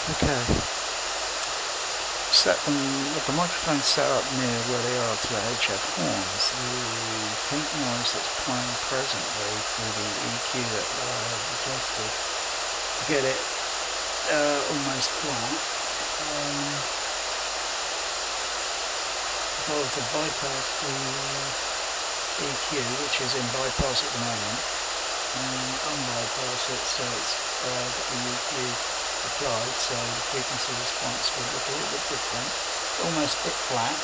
Okay. Set them with the microphone set up near where they are to the HF horns. The pink noise that's playing presently through the EQ that I've adjusted to get it almost flat. If I were to bypass the EQ, which is in bypass at the moment, and unbypass it so it's got the EQ applied, so the frequency response will look a little bit different, almost a bit flat.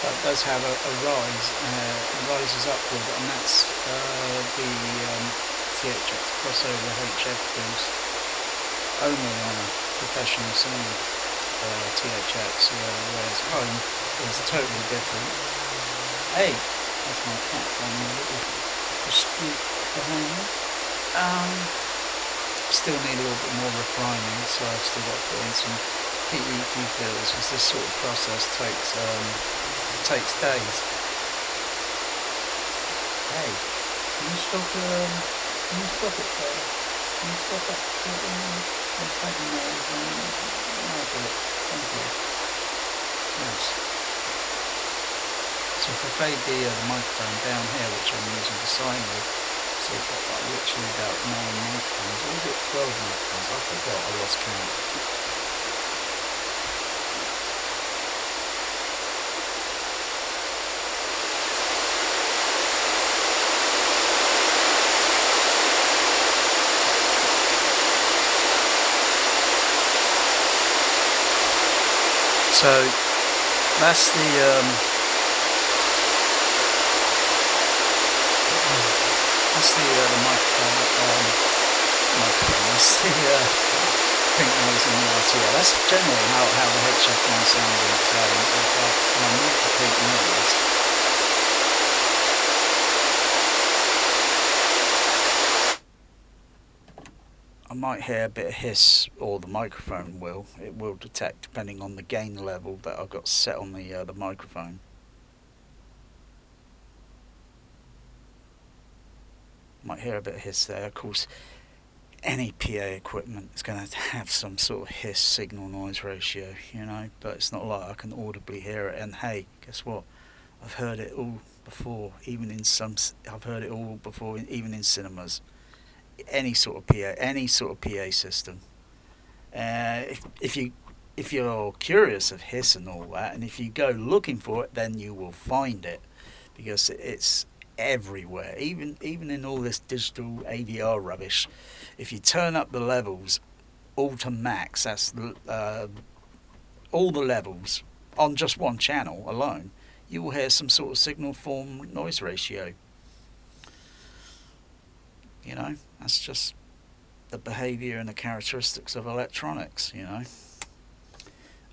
But it does have a rise, it rises upward, and that's the THX crossover HF boost only on a professional sound THX, whereas home is totally different. Hey, that's my cat on a little dispute behind me. Still need a little bit more refining, so I've still got to put in some PEQ filters because this sort of process takes days. Hey, can you stop it there? Can you stop it? Thank you. Yes. So if I fade the microphone down here, which I'm using for sine wave, so I've got like literally about 9 microphones, or is it 12 microphones? I forgot, I lost count. So that's the microphone. That's the pink noise in the RTA. That's generally how the HF1 sounds in its own. When I move the pink noise, I might hear a bit of hiss, or the microphone will. It will detect depending on the gain level that I've got set on the microphone. Might hear a bit of hiss there. Of course, any PA equipment is going to have some sort of hiss signal noise ratio, but it's not like I can audibly hear it. And hey, guess what? I've heard it all before, even in cinemas. Any sort of PA system. If you're curious of hiss and all that, and if you go looking for it, then you will find it, because it's everywhere. Even in all this digital ADR rubbish, if you turn up the levels all to max, that's all the levels on just one channel alone, you will hear some sort of signal form noise ratio. That's just the behaviour and the characteristics of electronics.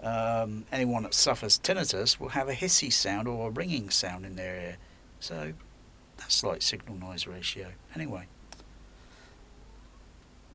Anyone that suffers tinnitus will have a hissy sound or a ringing sound in their ear. So that's like signal noise ratio. Anyway.